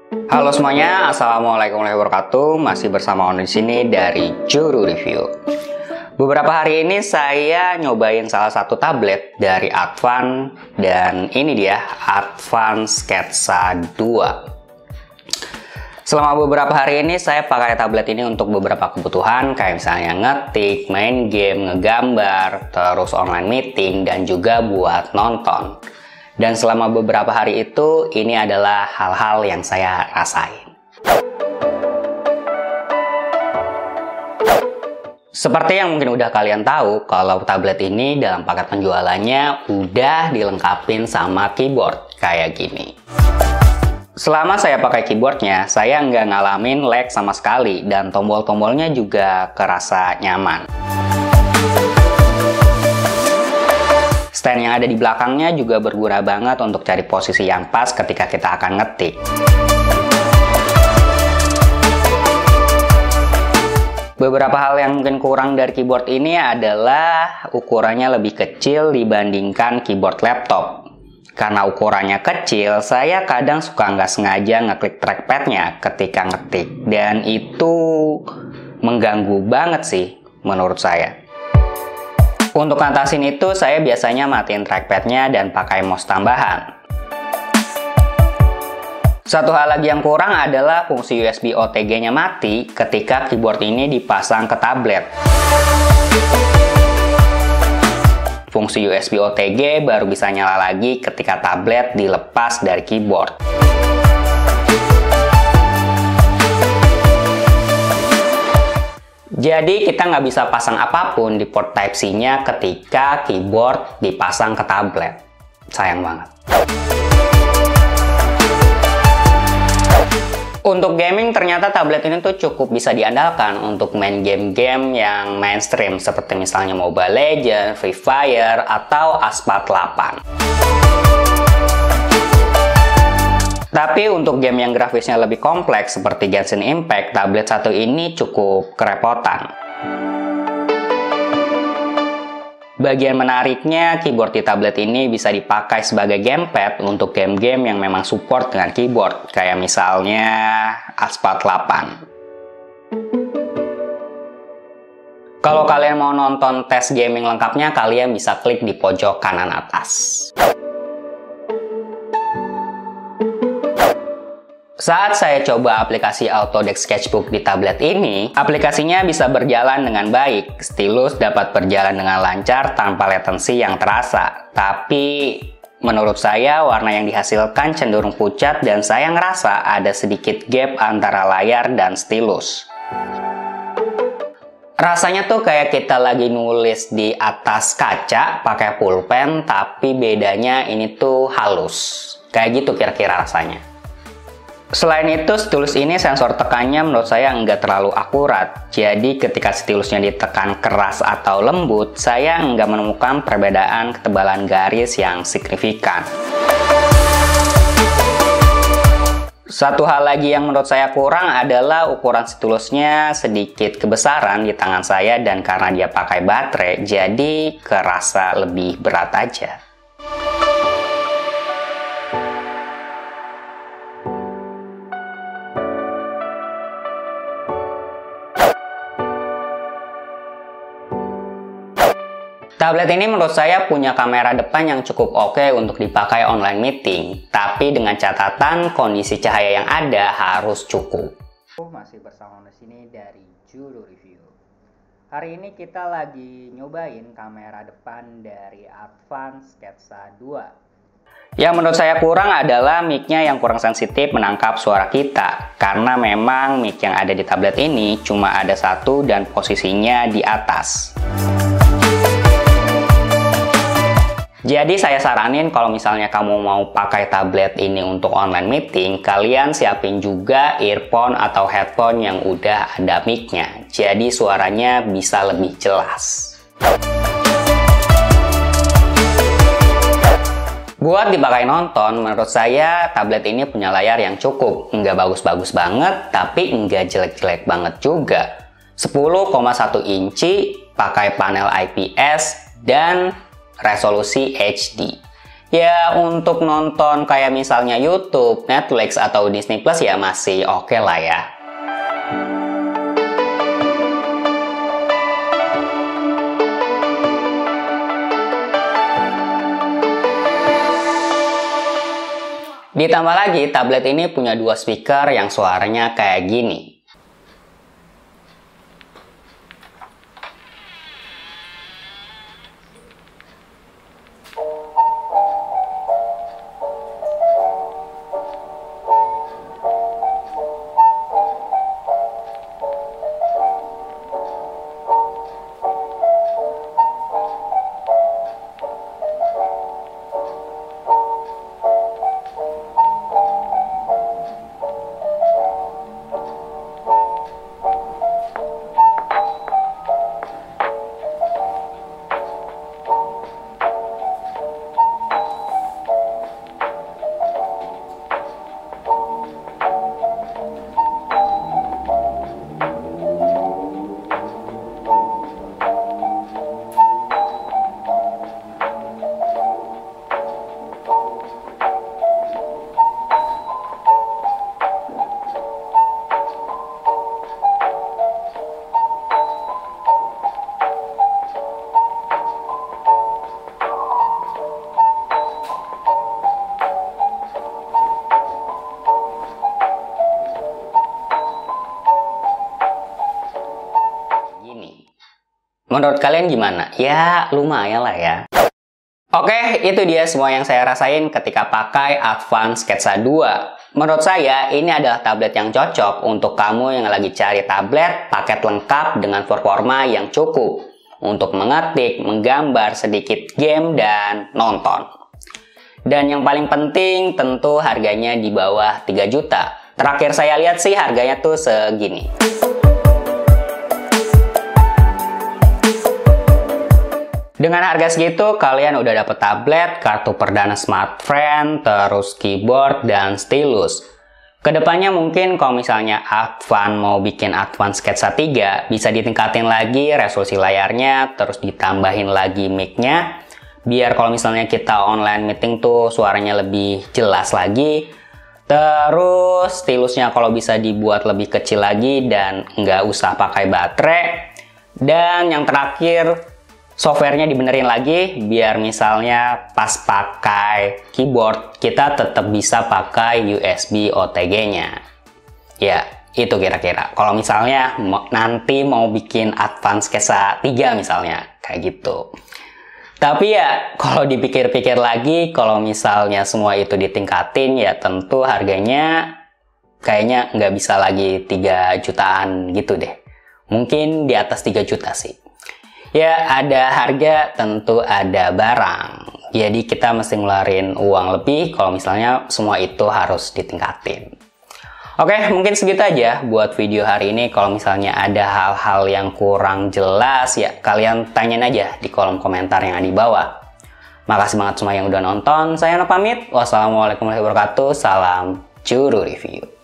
Halo semuanya, assalamualaikum warahmatullahi wabarakatuh. Masih bersama Ono di sini dari Juru Review. Beberapa hari ini saya nyobain salah satu tablet dari Advan dan ini dia Advan Sketsa 2. Selama beberapa hari ini saya pakai tablet ini untuk beberapa kebutuhan kayak misalnya ngetik, main game, ngegambar, terus online meeting dan juga buat nonton. Dan selama beberapa hari itu, ini adalah hal-hal yang saya rasain. Seperti yang mungkin udah kalian tahu, kalau tablet ini dalam paket penjualannya udah dilengkapin sama keyboard kayak gini. Selama saya pakai keyboardnya, saya nggak ngalamin lag sama sekali dan tombol-tombolnya juga kerasa nyaman. Stand yang ada di belakangnya juga berguna banget untuk cari posisi yang pas ketika kita akan ngetik. Beberapa hal yang mungkin kurang dari keyboard ini adalah ukurannya lebih kecil dibandingkan keyboard laptop. Karena ukurannya kecil, saya kadang suka nggak sengaja ngeklik trackpadnya ketika ngetik. Dan itu mengganggu banget sih menurut saya. Untuk ngatasin itu, saya biasanya matiin trackpadnya dan pakai mouse tambahan. Satu hal lagi yang kurang adalah fungsi USB OTG-nya mati ketika keyboard ini dipasang ke tablet. Fungsi USB OTG baru bisa nyala lagi ketika tablet dilepas dari keyboard. Jadi kita nggak bisa pasang apapun di port Type-C-nya ketika keyboard dipasang ke tablet. Sayang banget. Untuk gaming ternyata tablet ini tuh cukup bisa diandalkan untuk main game-game yang mainstream seperti misalnya Mobile Legends, Free Fire, atau Asphalt 8. Tapi untuk game yang grafisnya lebih kompleks seperti Genshin Impact, tablet satu ini cukup kerepotan. Bagian menariknya, keyboard di tablet ini bisa dipakai sebagai gamepad untuk game-game yang memang support dengan keyboard, kayak misalnya Asphalt 8. Kalau kalian mau nonton tes gaming lengkapnya, kalian bisa klik di pojok kanan atas. Saat saya coba aplikasi Autodesk Sketchbook di tablet ini, aplikasinya bisa berjalan dengan baik. Stylus dapat berjalan dengan lancar tanpa latency yang terasa. Tapi menurut saya warna yang dihasilkan cenderung pucat dan saya ngerasa ada sedikit gap antara layar dan stylus. Rasanya tuh kayak kita lagi nulis di atas kaca pakai pulpen, tapi bedanya ini tuh halus. Kayak gitu kira-kira rasanya. Selain itu, stylus ini sensor tekannya menurut saya nggak terlalu akurat. Jadi ketika stilusnya ditekan keras atau lembut, saya nggak menemukan perbedaan ketebalan garis yang signifikan. Satu hal lagi yang menurut saya kurang adalah ukuran stilusnya sedikit kebesaran di tangan saya dan karena dia pakai baterai, jadi kerasa lebih berat aja. Tablet ini menurut saya punya kamera depan yang cukup oke untuk dipakai online meeting, tapi dengan catatan kondisi cahaya yang ada harus cukup. Masih bersama di sini dari Juru Review. Hari ini kita lagi nyobain kamera depan dari Advan Sketsa 2. Yang menurut saya kurang adalah mic-nya yang kurang sensitif menangkap suara kita, karena memang mic yang ada di tablet ini cuma ada satu dan posisinya di atas. Jadi saya saranin kalau misalnya kamu mau pakai tablet ini untuk online meeting, kalian siapin juga earphone atau headphone yang udah ada mic-nya. Jadi suaranya bisa lebih jelas. Buat dipakai nonton, menurut saya tablet ini punya layar yang cukup. Nggak bagus-bagus banget, tapi nggak jelek-jelek banget juga. 10,1 inci, pakai panel IPS, dan resolusi HD. Ya untuk nonton kayak misalnya YouTube, Netflix, atau Disney Plus ya masih oke lah ya. Ditambah lagi, tablet ini punya 2 speaker yang suaranya kayak gini. Menurut kalian gimana? Ya, lumayan lah ya. Oke, itu dia semua yang saya rasain ketika pakai Advance Sketsa 2. Menurut saya, ini adalah tablet yang cocok untuk kamu yang lagi cari tablet paket lengkap dengan performa yang cukup untuk mengetik, menggambar, sedikit game, dan nonton. Dan yang paling penting, tentu harganya di bawah 3 juta. Terakhir saya lihat sih harganya tuh segini. Dengan harga segitu, kalian udah dapet tablet, kartu perdana smartphone, terus keyboard, dan stylus. Kedepannya mungkin kalau misalnya Advan mau bikin Advance Sketsa 3, bisa ditingkatin lagi resolusi layarnya, terus ditambahin lagi mic-nya, biar kalau misalnya kita online meeting tuh suaranya lebih jelas lagi. Terus stilusnya kalau bisa dibuat lebih kecil lagi dan nggak usah pakai baterai. Dan yang terakhir, softwarenya dibenerin lagi biar misalnya pas pakai keyboard kita tetap bisa pakai USB OTG-nya. Ya, itu kira-kira. Kalau misalnya nanti mau bikin Advance Sketsa 3 misalnya, kayak gitu. Tapi ya, kalau dipikir-pikir lagi, kalau misalnya semua itu ditingkatin, ya tentu harganya kayaknya nggak bisa lagi 3 jutaan gitu deh. Mungkin di atas 3 juta sih. Ya, ada harga, tentu ada barang. Jadi kita mesti ngeluarin uang lebih kalau misalnya semua itu harus ditingkatin. Oke, mungkin segitu aja buat video hari ini. Kalau misalnya ada hal-hal yang kurang jelas, ya kalian tanyain aja di kolom komentar yang ada di bawah. Makasih banget semua yang udah nonton. Saya pamit. Wassalamualaikum warahmatullahi wabarakatuh. Salam Juru Review.